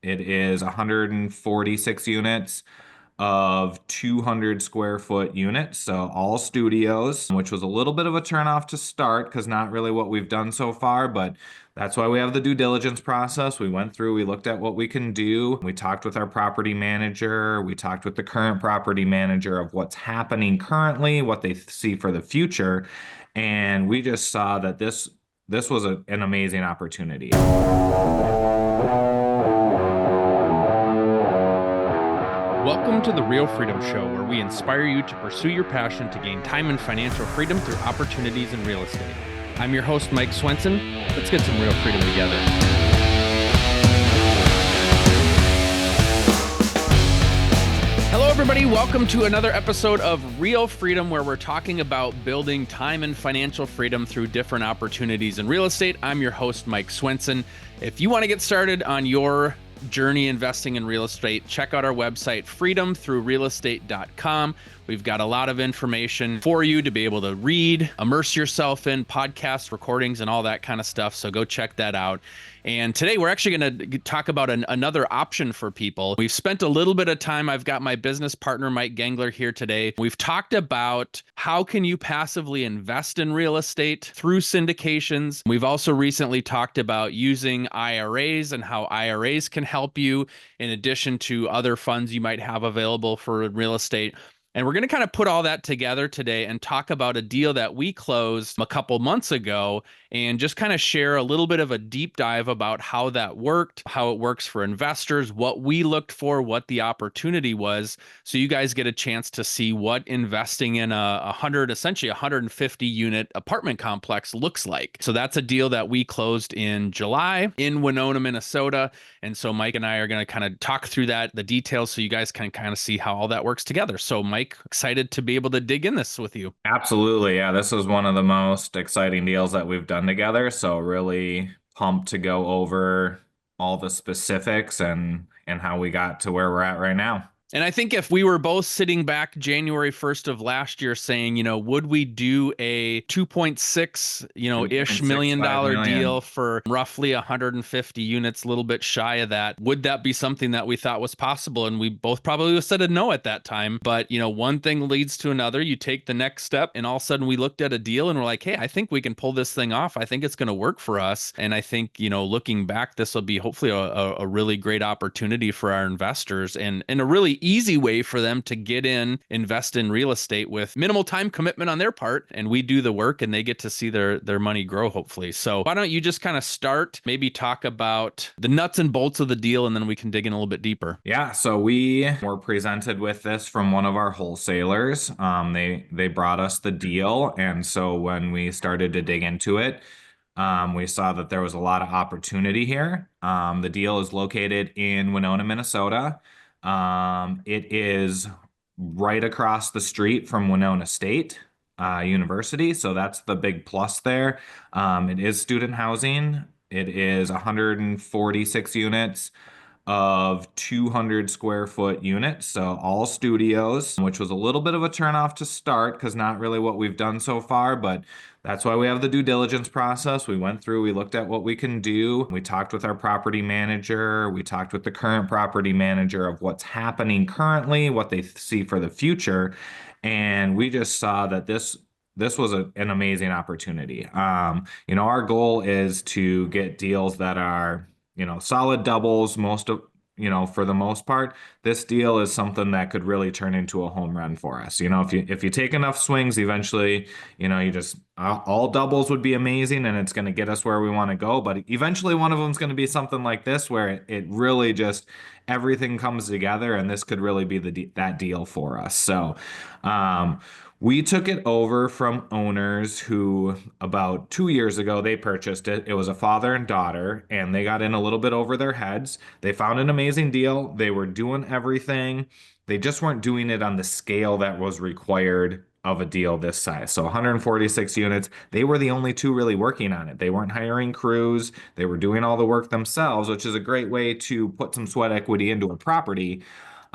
It is 146 units of 200 square foot units, so all studios, which was a little bit of a turnoff to start because not really what we've done so far, but that's why we have the due diligence process. We went through, we looked at what we can do. We talked with our property manager. We talked with the current property manager of what's happening currently, what they see for the future. And we just saw that this was an amazing opportunity. Welcome to the Real Freedom Show, where we inspire you to pursue your passion to gain time and financial freedom through opportunities in real estate. I'm your host, Mike Swenson. Let's get some real freedom together. Hello, everybody. Welcome to another episode of Real Freedom, where we're talking about building time and financial freedom through different opportunities in real estate. I'm your host, Mike Swenson. If you want to get started on your journey investing in real estate, check out our website, freedomthroughrealestate.com. We've got a lot of information for you to be able to read, immerse yourself in podcast recordings and all that kind of stuff. So go check that out. And today we're actually going to talk about another option for people. We've spent a little bit of time. I've got my business partner, Mike Gengler, here today. We've talked about how can you passively invest in real estate through syndications. We've also recently talked about using IRAs and how IRAs can help you in addition to other funds you might have available for real estate. And we're going to kind of put all that together today and talk about a deal that we closed a couple months ago and just kind of share a little bit of a deep dive about how that worked, how it works for investors, what we looked for, what the opportunity was. So you guys get a chance to see what investing in essentially 150 unit apartment complex looks like. So that's a deal that we closed in July in Winona, Minnesota. And so Mike and I are going to kind of talk through the details so you guys can kind of see how all that works together. So Mike, excited to be able to dig in this with you. Absolutely. Yeah, this was one of the most exciting deals that we've done together. So really pumped to go over all the specifics and how we got to where we're at right now. And I think if we were both sitting back January 1st of last year saying, would we do a 2.6, ish million dollar deal for roughly 150 units, a little bit shy of that, would that be something that we thought was possible? And we both probably would have said a no at that time. But, one thing leads to another. You take the next step and all of a sudden we looked at a deal and we're like, hey, I think we can pull this thing off. I think it's going to work for us. And I think, looking back, this will be hopefully a really great opportunity for our investors and a really easy way for them to invest in real estate with minimal time commitment on their part, and we do the work and they get to see their money grow, hopefully. So why don't you just kind of start, maybe talk about the nuts and bolts of the deal, and then we can dig in a little bit deeper. Yeah, so we were presented with this from one of our wholesalers. They brought us the deal, and so when we started to dig into it, we saw that there was a lot of opportunity here. The deal is located in Winona, Minnesota. It is right across the street from Winona State University, so that's the big plus there. It is student housing. It is 146 units of 200 square foot units, so all studios, which was a little bit of a turnoff to start because not really what we've done so far, but that's why we have the due diligence process. We went through, we looked at what we can do. We talked with our property manager. We talked with the current property manager of what's happening currently, what they see for the future. And we just saw that this was an amazing opportunity. Our goal is to get deals that are solid doubles, for the most part. This deal is something that could really turn into a home run for us. If you take enough swings, eventually, you just all doubles would be amazing and it's going to get us where we want to go. But eventually one of them is going to be something like this where it really just everything comes together, and this could really be that deal for us. So, we took it over from owners who about 2 years ago, they purchased it. It was a father and daughter, and they got in a little bit over their heads. They found an amazing deal. They were doing everything. They just weren't doing it on the scale that was required of a deal this size. So 146 units, they were the only two really working on it. They weren't hiring crews. They were doing all the work themselves, which is a great way to put some sweat equity into a property.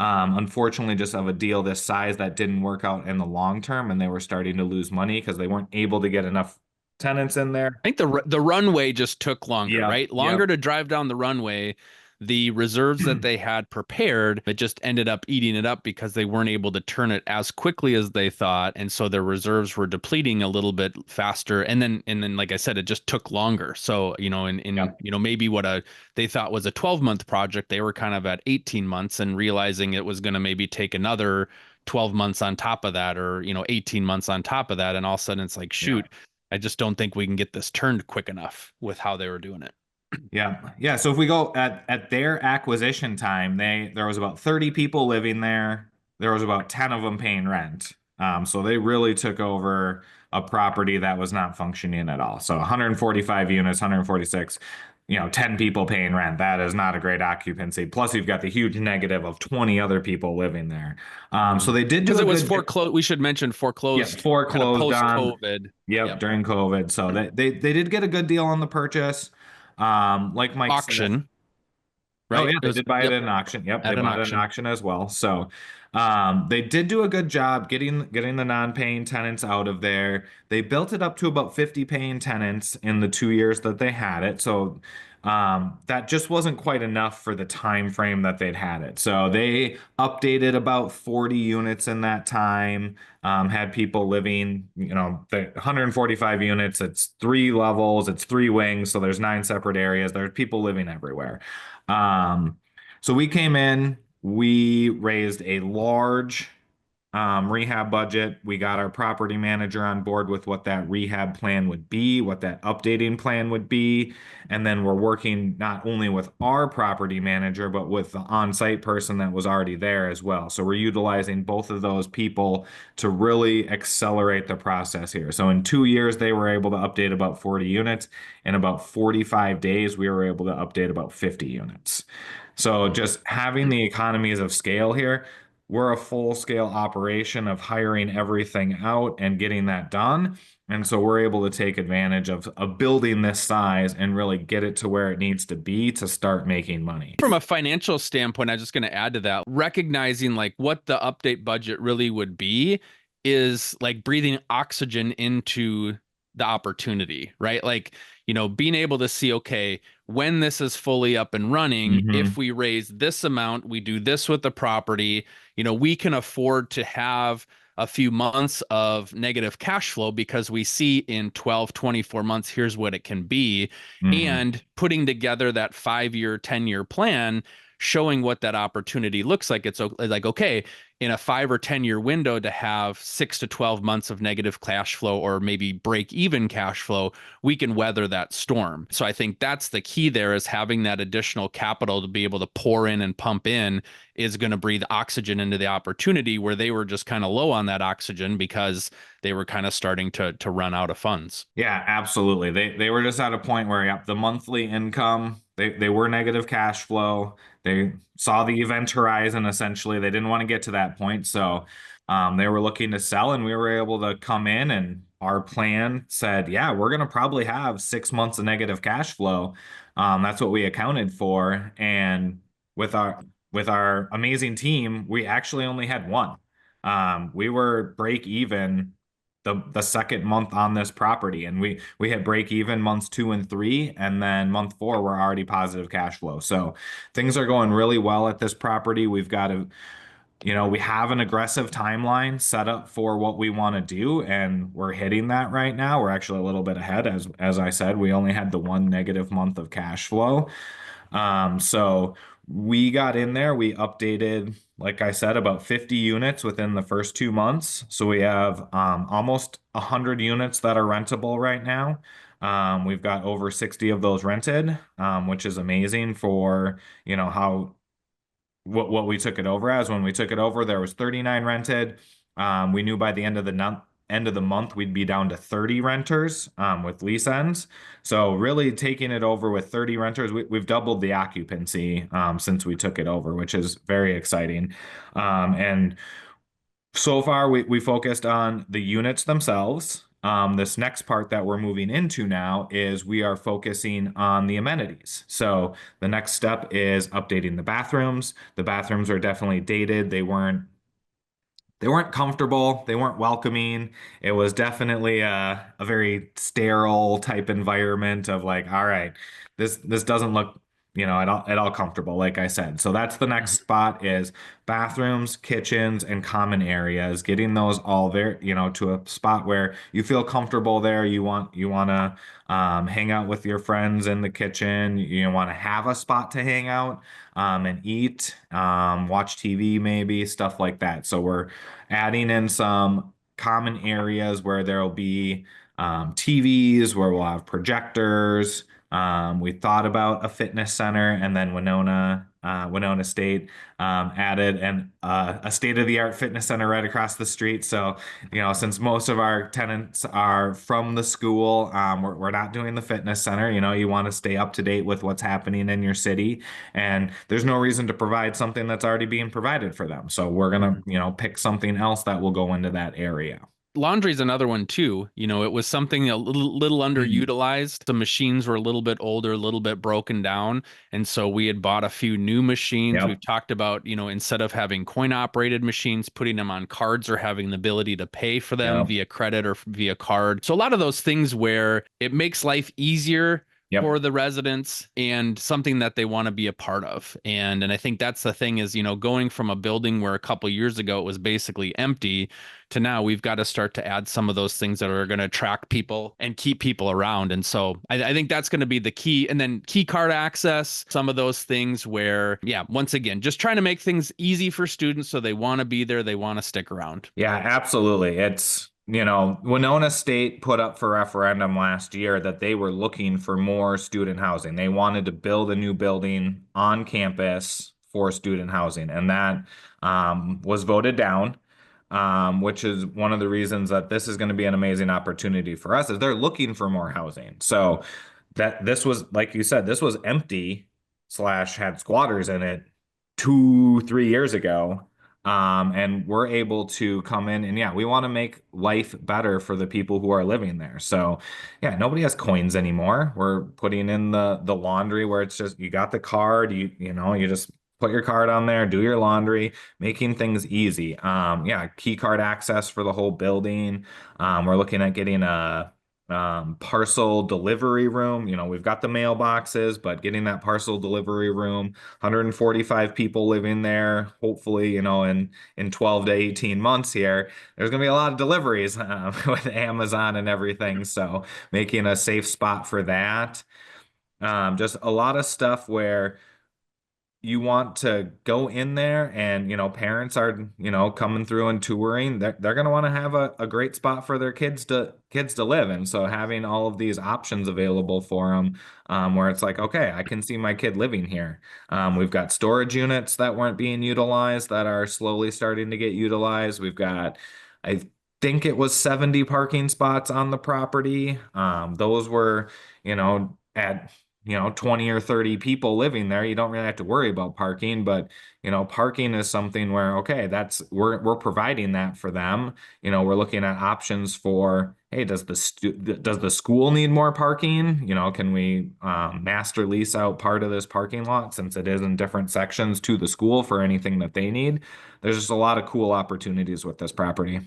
Unfortunately, just of a deal this size that didn't work out in the long term, and they were starting to lose money because they weren't able to get enough tenants in there. I think the runway just took longer, right? Longer to drive down the runway the reserves that they had prepared, it just ended up eating it up because they weren't able to turn it as quickly as they thought. And so their reserves were depleting a little bit faster. And then, like I said, it just took longer. So, Yep. maybe what they thought was a 12-month project, they were kind of at 18 months and realizing it was going to maybe take another 12 months on top of that, or 18 months on top of that. And all of a sudden it's like, Yeah. shoot, I just don't think we can get this turned quick enough with how they were doing it. Yeah. Yeah. So if we go at their acquisition time, there was about 30 people living there. There was about 10 of them paying rent. So they really took over a property that was not functioning at all. So 145 units, 146, 10 people paying rent. That is not a great occupancy. Plus, you've got the huge negative of 20 other people living there. So they did do Because a it was good. foreclosed. We should mention Yeah, foreclosed kind of foreclosed post on. COVID. Yep, Yep. during COVID. So they did get a good deal on the purchase. Like Mike said. Auction, Oh right? yeah, It they was, did buy it yep, at an auction. Yep, they at an bought it at an auction. auction as well. So they did do a good job getting the non-paying tenants out of there. They built it up to about 50 paying tenants in the 2 years that they had it. So that just wasn't quite enough for the time frame that they'd had it. So they updated about 40 units in that time. Had people living, the 145 units, it's 3 levels, it's 3 wings, so there's 9 separate areas. There's people living everywhere. Um, so we came in, we raised a large rehab budget. We got our property manager on board with what that rehab plan would be, what that updating plan would be. And then we're working not only with our property manager, but with the on-site person that was already there as well. So we're utilizing both of those people to really accelerate the process here. So in 2 years, they were able to update about 40 units. In about 45 days, we were able to update about 50 units. So just having the economies of scale here, we're a full scale operation of hiring everything out and getting that done. And so we're able to take advantage of building this size and really get it to where it needs to be to start making money. From a financial standpoint, I'm just going to add to that, recognizing like what the update budget really would be is like breathing oxygen into the opportunity, right? Like, being able to see, okay, when this is fully up and running, if Hmm. we raise this amount, we do this with the property, we can afford to have a few months of negative cash flow because we see in 12, 24 months, here's what it can be. Hmm. And putting together that 5 year, 10 year plan, showing what that opportunity looks like. It's like, okay, in a 5 or 10 year window to have 6 to 12 months of negative cash flow or maybe break even cash flow, we can weather that storm. So I think that's the key there, is having that additional capital to be able to pour in and pump in is going to breathe oxygen into the opportunity where they were just kind of low on that oxygen because they were kind of starting to run out of funds. Yeah, absolutely. They were just at a point where, yep, the monthly income, they were negative cash flow. They saw the event horizon essentially. They didn't want to get to that point. So they were looking to sell, and we were able to come in, and our plan said, yeah, we're gonna probably have 6 months of negative cash flow. That's what we accounted for. And with our amazing team, we actually only had one. We were break even the second month on this property, and we hit break even months 2 and 3, and then month 4 we're already positive cash flow. So things are going really well at this property. We have an aggressive timeline set up for what we want to do, and we're hitting that right now. We're actually a little bit ahead. As I said, we only had the one negative month of cash flow. So we got in there, we updated, like I said, about 50 units within the first 2 months. So we have almost 100 units that are rentable right now. We've got over 60 of those rented, which is amazing for, how what we took it over as. When we took it over, there was 39 rented. We knew by the end of the month we'd be down to 30 renters with lease ends. So really taking it over with 30 renters, we've doubled the occupancy since we took it over, which is very exciting. And so far we focused on the units themselves. This next part that we're moving into now is we are focusing on the amenities. So the next step is updating the bathrooms. The bathrooms are definitely dated. They weren't comfortable. They weren't welcoming. It was definitely a very sterile type environment of like, all right, this doesn't look at all comfortable, like I said. So that's the next spot is bathrooms, kitchens, and common areas, getting those all there, to a spot where you feel comfortable there. You want to hang out with your friends in the kitchen. You want to have a spot to hang out and eat, watch TV, maybe stuff like that. So we're adding in some common areas where there'll be TVs, where we'll have projectors. We thought about a fitness center, and then Winona State added a state-of-the-art fitness center right across the street. So, since most of our tenants are from the school, we're not doing the fitness center. You want to stay up to date with what's happening in your city, and there's no reason to provide something that's already being provided for them. So we're gonna, pick something else that will go into that area. Laundry's another one too. It was something a little Mhm. underutilized. The machines were a little bit older, a little bit broken down. And so we had bought a few new machines. We've Yep. talked about, instead of having coin operated machines, putting them on cards or having the ability to pay for them Yep. via credit or via card. So a lot of those things where it makes life easier Yep. for the residents and something that they want to be a part of. And I think that's the thing is, going from a building where a couple years ago it was basically empty to now we've got to start to add some of those things that are going to attract people and keep people around. And so I think that's going to be the key. And then key card access, some of those things where, yeah, once again, just trying to make things easy for students so they want to be there, they want to stick around. Yeah, absolutely. Winona State put up for referendum last year that they were looking for more student housing. They wanted to build a new building on campus for student housing, and that was voted down, which is one of the reasons that this is going to be an amazing opportunity for us, is they're looking for more housing. So that this was, like you said, this was empty slash had squatters in it 2, 3 years ago. And we're able to come in and yeah, we want to make life better for the people who are living there. So yeah, nobody has coins anymore. We're putting in the laundry where it's just you got the card, you just put your card on there, do your laundry, making things easy. Yeah, key card access for the whole building. We're looking at getting a parcel delivery room. We've got the mailboxes, but getting that parcel delivery room, 145 people living there. Hopefully, in 12 to 18 months here, there's gonna be a lot of deliveries with Amazon and everything. So making a safe spot for that. Just a lot of stuff where you want to go in there and parents are coming through and touring, they're going to want to have a great spot for their kids to live. And so having all of these options available for them, where it's like, okay, I can see my kid living here. We've got storage units that weren't being utilized that are slowly starting to get utilized. We've got, I think it was 70 parking spots on the property. Those were at 20 or 30 people living there, you don't really have to worry about parking. But, parking is something where, okay, we're providing that for them. We're looking at options for, hey, does the school need more parking? Can we master lease out part of this parking lot since it is in different sections to the school for anything that they need? There's just a lot of cool opportunities with this property.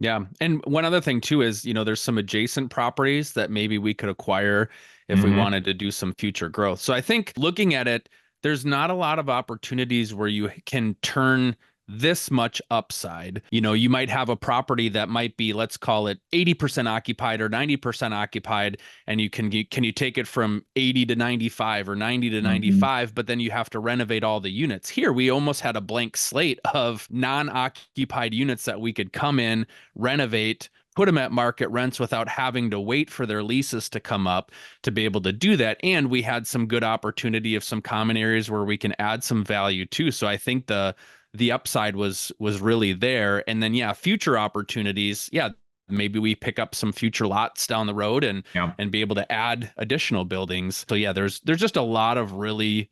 Yeah. And one other thing too is, there's some adjacent properties that maybe we could acquire if we Hmm. wanted to do some future growth. So I think looking at it, there's not a lot of opportunities where you can turn this much upside. You might have a property that might be, let's call it 80% occupied or 90% occupied, and can you take it from 80 to 95 or 90 to Hmm. 95, but then you have to renovate all the units. Here, we almost had a blank slate of non-occupied units that we could come in, renovate, put them at market rents without having to wait for their leases to come up to be able to do that. And we had some good opportunity of some common areas where we can add some value too. So I think the upside was really there. And then yeah, future opportunities, yeah, maybe we pick up some future lots down the road Yeah. and be able to add additional buildings. So yeah, there's just a lot of really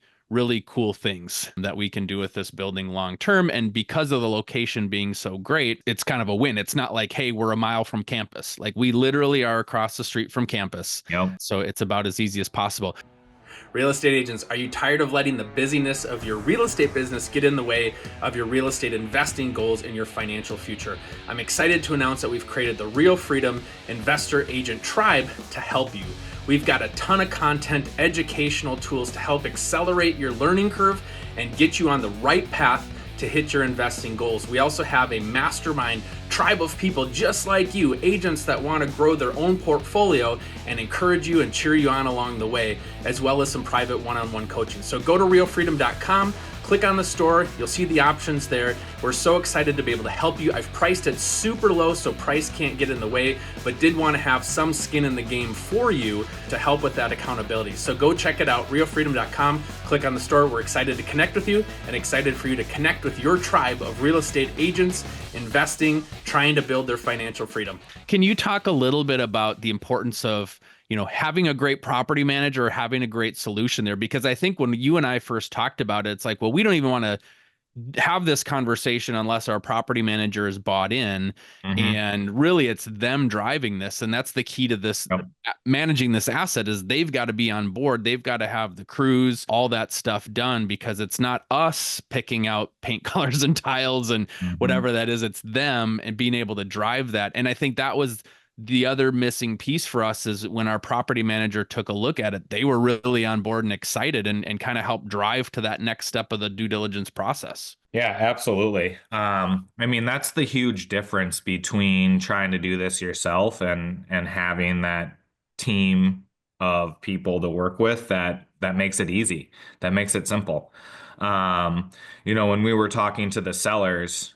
cool things that we can do with this building long term. And because of the location being so great, it's kind of a win. It's not like, hey, we're a mile from campus. Like we literally are across the street from campus. Yep. So it's about as easy as possible. Real estate agents, are you tired of letting the busyness of your real estate business get in the way of your real estate investing goals and your financial future? I'm excited to announce that we've created the Real Freedom Investor Agent Tribe to help you. We've got a ton of content, educational tools to help accelerate your learning curve and get you on the right path to hit your investing goals. We also have a mastermind tribe of people just like you, agents that want to grow their own portfolio and encourage you and cheer you on along the way, as well as some private one-on-one coaching. So go to realfreedom.com, click on the store, you'll see the options there. We're so excited to be able to help you. I've priced it super low so price can't get in the way, but did want to have some skin in the game for you to help with that accountability. So go check it out, realfreedom.com, click on the store. We're excited to connect with you and excited for you to connect with your tribe of real estate agents investing, trying to build their financial freedom. Can you talk a little bit about the importance of, having a great property manager or having a great solution there? Because I think when you and I first talked about it, it's like, well, we don't even want to have this conversation unless our property manager is bought in. Mm-hmm. And really it's them driving this. And that's the key to this Yep. managing this asset is they've got to be on board. They've got to have the crews, all that stuff done, because it's not us picking out paint colors and tiles and Mm-hmm. whatever that is. It's them and being able to drive that. And I think that was the other missing piece for us is when our property manager took a look at it, they were really on board and excited and kind of helped drive to that next step of the due diligence process. Yeah, absolutely. I mean, that's the huge difference between trying to do this yourself and having that team of people to work with that makes it easy, that makes it simple. When we were talking to the sellers,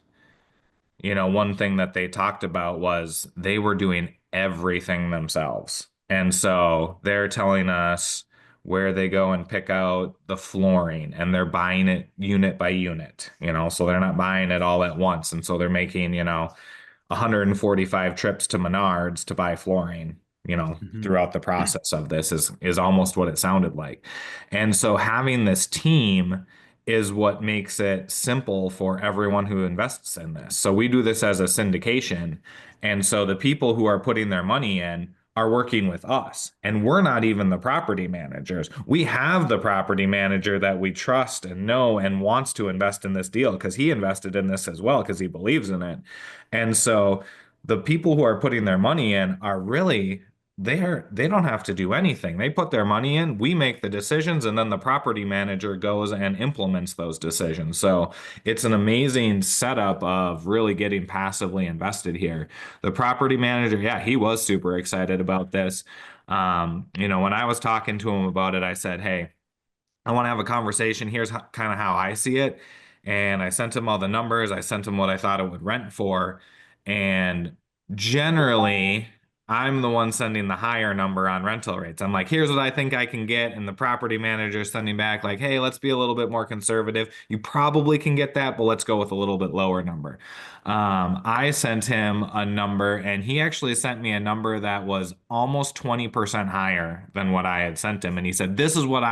one thing that they talked about was they were doing everything themselves. And so they're telling us where they go and pick out the flooring and they're buying it unit by unit, so they're not buying it all at once. And so they're making, 145 trips to Menards to buy flooring, Mhm. throughout the process of this is almost what it sounded like. And so having this team is what makes it simple for everyone who invests in this. So we do this as a syndication. And so the people who are putting their money in are working with us. And we're not even the property managers. We have the property manager that we trust and know and wants to invest in this deal because he invested in this as well because he believes in it. And so the people who are putting their money in are really they don't have to do anything. They put their money in, we make the decisions, and then the property manager goes and implements those decisions. So it's an amazing setup of really getting passively invested here. The property manager, yeah, he was super excited about this. When I was talking to him about it, I said, hey, I want to have a conversation. Here's kind of how I see it. And I sent him all the numbers. I sent him what I thought it would rent for. And generally, I'm the one sending the higher number on rental rates. I'm like, here's what I think I can get. And the property manager sending back, like, hey, let's be a little bit more conservative. You probably can get that, but let's go with a little bit lower number. I sent him a number, and he actually sent me a number that was almost 20% higher than what I had sent him. And he said, this is what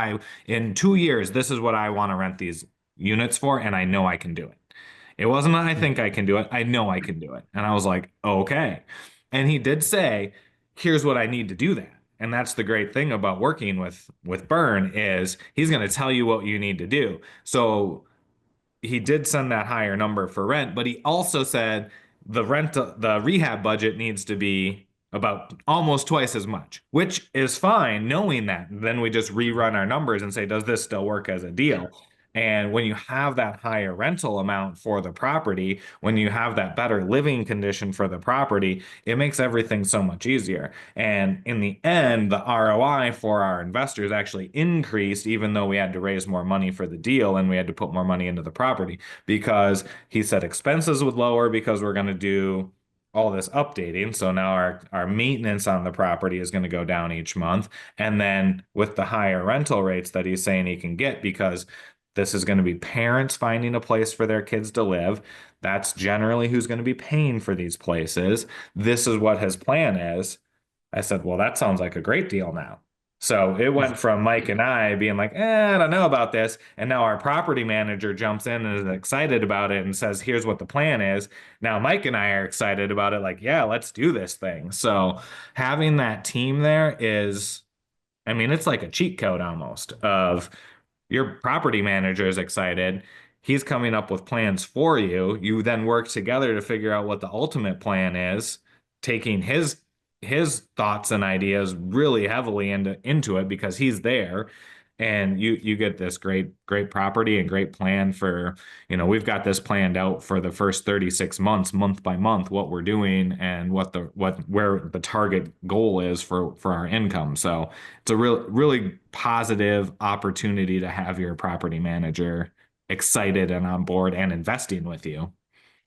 in 2 years, this is what I want to rent these units for, and I know I can do it. It wasn't I think I can do it. I know I can do it. And I was like, okay. And he did say, here's what I need to do that. And that's the great thing about working with Byrne is he's going to tell you what you need to do. So he did send that higher number for rent, but he also said the rehab budget needs to be about almost twice as much, which is fine knowing that. Then we just rerun our numbers and say, does this still work as a deal? And when you have that higher rental amount for the property, when you have that better living condition for the property, it makes everything so much easier. And in the end, the ROI for our investors actually increased, even though we had to raise more money for the deal and we had to put more money into the property because he said expenses would lower because we're going to do all this updating. So now our maintenance on the property is going to go down each month. And then with the higher rental rates that he's saying he can get, because this is going to be parents finding a place for their kids to live. That's generally who's going to be paying for these places. This is what his plan is. I said, well, that sounds like a great deal now. So it went from Mike and I being like, I don't know about this. And now our property manager jumps in and is excited about it and says, here's what the plan is. Now Mike and I are excited about it. Like, yeah, let's do this thing. So having that team there I mean, it's like a cheat code almost of your property manager is excited. He's coming up with plans for you. You then work together to figure out what the ultimate plan is, taking his thoughts and ideas really heavily into it because he's there. And you get this great property and great plan for, we've got this planned out for the first 36 months, month by month, what we're doing and where the target goal is for our income. So it's a really positive opportunity to have your property manager excited and on board and investing with you.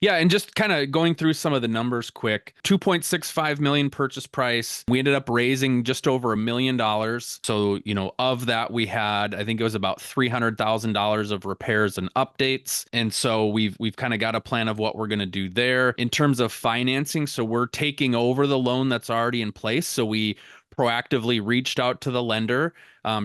Yeah, and just kind of going through some of the numbers quick. 2.65 million purchase price. We ended up raising just over $1 million. So, of that we had, I think it was about $300,000 of repairs and updates. And so we've kind of got a plan of what we're going to do there. In terms of financing, so we're taking over the loan that's already in place. So we proactively reached out to the lender,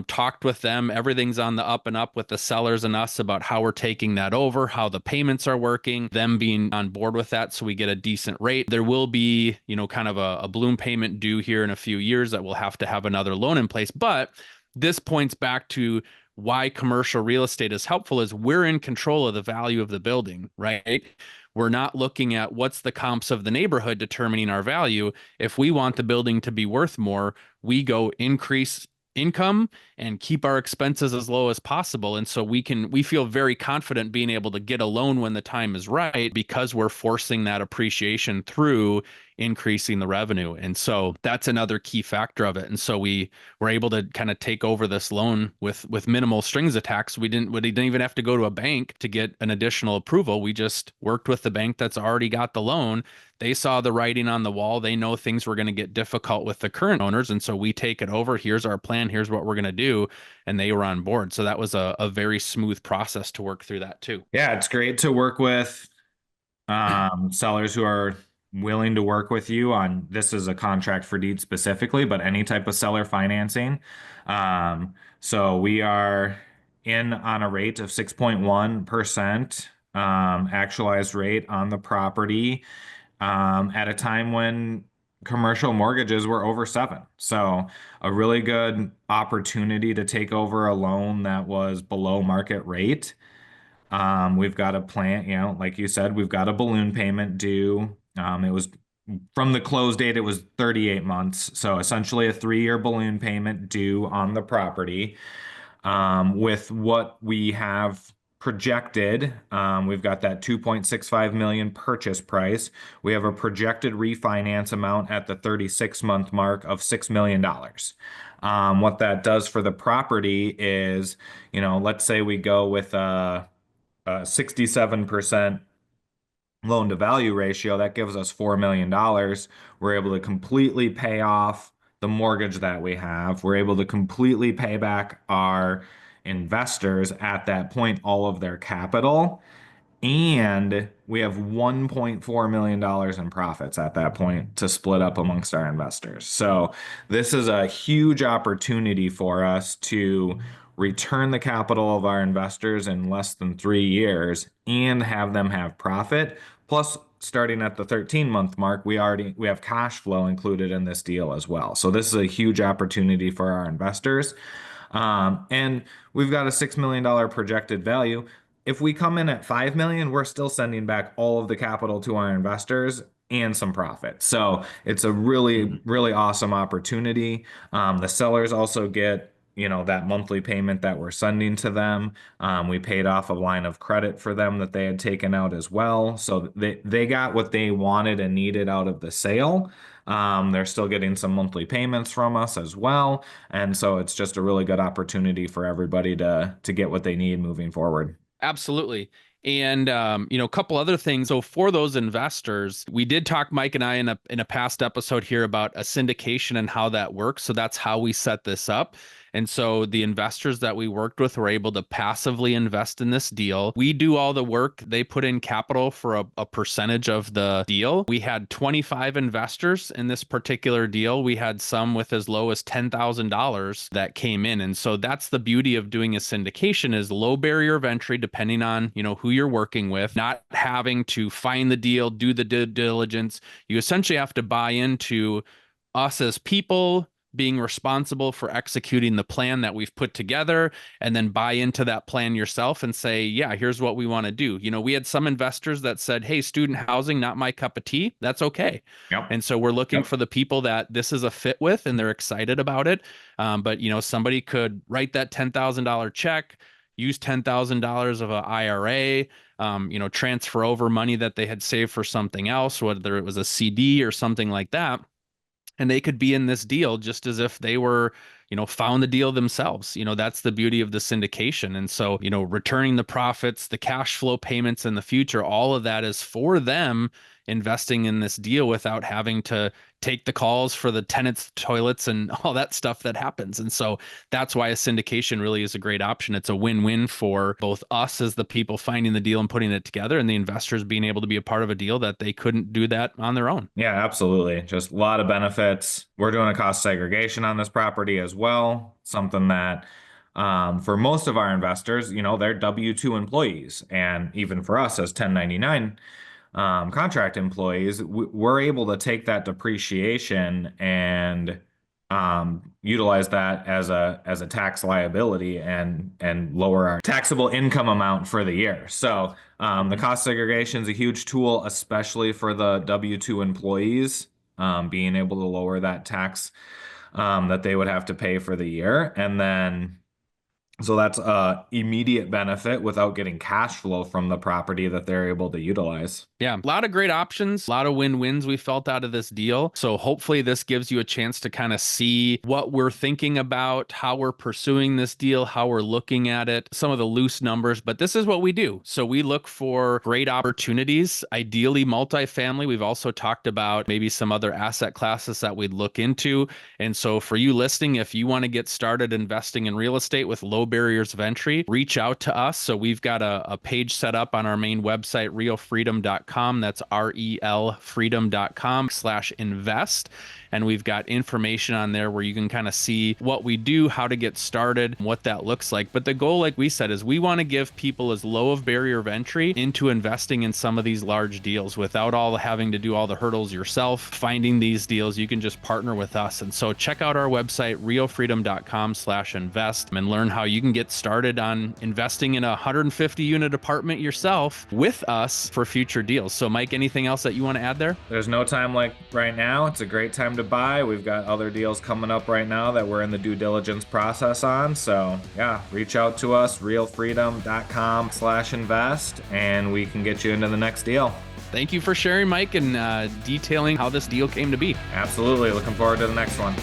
talked with them. Everything's on the up and up with the sellers and us about how we're taking that over, how the payments are working, them being on board with that so we get a decent rate. There will be, kind of a balloon payment due here in a few years that we'll have to have another loan in place. But this points back to why commercial real estate is helpful is we're in control of the value of the building, right? We're not looking at what's the comps of the neighborhood determining our value. If we want the building to be worth more, we go increase income and keep our expenses as low as possible. And so we feel very confident being able to get a loan when the time is right because we're forcing that appreciation through increasing the revenue. And so that's another key factor of it. And so we were able to kind of take over this loan with minimal strings attached. We didn't even have to go to a bank to get an additional approval. We just worked with the bank that's already got the loan. They saw the writing on the wall. They know things were going to get difficult with the current owners. And so we take it over. Here's our plan. Here's what we're going to do. And they were on board. So that was a very smooth process to work through that too. Yeah, it's great to work with sellers who are willing to work with you on this is a contract for deed specifically, but any type of seller financing. So we are in on a rate of 6.1% actualized rate on the property at a time when commercial mortgages were over 7. So a really good opportunity to take over a loan that was below market rate. We've got a plan, like you said, we've got a balloon payment due. It was from the close date, it was 38 months. So essentially a 3-year balloon payment due on the property. With what we have projected, we've got that 2.65 million purchase price. We have a projected refinance amount at the 36-month mark of $6 million. What that does for the property is, let's say we go with a 67% loan to value ratio, that gives us $4 million. We're able to completely pay off the mortgage that we have. We're able to completely pay back our investors at that point, all of their capital. And we have $1.4 million in profits at that point to split up amongst our investors. So this is a huge opportunity for us to return the capital of our investors in less than 3 years and have them have profit. Plus, starting at the 13-month mark, we have cash flow included in this deal as well. So this is a huge opportunity for our investors. And we've got a $6 million projected value. If we come in at 5 million, we're still sending back all of the capital to our investors and some profit. So it's a really awesome opportunity. The sellers also get, that monthly payment that we're sending to them. We paid off a line of credit for them that they had taken out as well. So they got what they wanted and needed out of the sale. They're still getting some monthly payments from us as well. And so it's just a really good opportunity for everybody to get what they need moving forward. Absolutely. And a couple other things. So for those investors, we did talk, Mike and I, in a past episode here about a syndication and how that works. So that's how we set this up. And so the investors that we worked with were able to passively invest in this deal. We do all the work. They put in capital for a percentage of the deal. We had 25 investors in this particular deal. We had some with as low as $10,000 that came in. And so that's the beauty of doing a syndication is low barrier of entry, depending on, who you're working with, not having to find the deal, do the due diligence. You essentially have to buy into us as people, being responsible for executing the plan that we've put together, and then buy into that plan yourself and say, yeah, here's what we want to do. We had some investors that said, hey, student housing, not my cup of tea. That's okay. Yep. And so we're looking for the people that this is a fit with and they're excited about it. But somebody could write that $10,000 check, use $10,000 of an IRA, transfer over money that they had saved for something else, whether it was a CD or something like that. And they could be in this deal just as if they were, found the deal themselves. That's the beauty of the syndication. And so, returning the profits, the cash flow payments in the future, all of that is for them investing in this deal without having to take the calls for the tenants' toilets and all that stuff that happens. And so that's why a syndication really is a great option. It's a win-win for both us as the people finding the deal and putting it together, and the investors being able to be a part of a deal that they couldn't do that on their own. Yeah, absolutely. Just a lot of benefits. We're doing a cost segregation on this property as well. Something that for most of our investors, they're W-2 employees. And even for us as 1099 contract employees, we're able to take that depreciation and utilize that as a tax liability and lower our taxable income amount for the year. So the cost segregation is a huge tool, especially for the W-2 employees, being able to lower that tax that they would have to pay for the year. And then so that's a immediate benefit without getting cash flow from the property that they're able to utilize. Yeah, a lot of great options, a lot of win-wins we felt out of this deal. So hopefully this gives you a chance to kind of see what we're thinking about, how we're pursuing this deal, how we're looking at it, some of the loose numbers, but this is what we do. So we look for great opportunities, ideally multifamily. We've also talked about maybe some other asset classes that we'd look into. And so for you listening, if you want to get started investing in real estate with low barriers of entry, reach out to us. So we've got a page set up on our main website, realfreedom.com. That's relfreedom.com/invest. And we've got information on there where you can kind of see what we do, how to get started, what that looks like. But the goal, like we said, is we want to give people as low of barrier of entry into investing in some of these large deals without all having to do all the hurdles yourself. Finding these deals, you can just partner with us. And so check out our website, realfreedom.com/invest, and learn how you can get started on investing in a 150 unit apartment yourself with us for future deals. So Mike, anything else that you want to add there? There's no time like right now. It's a great time to buy. We've got other deals coming up right now that we're in the due diligence process on. So yeah, reach out to us, realfreedom.com/invest, and we can get you into the next deal. Thank you for sharing, Mike, and detailing how this deal came to be. Absolutely. Looking forward to the next one.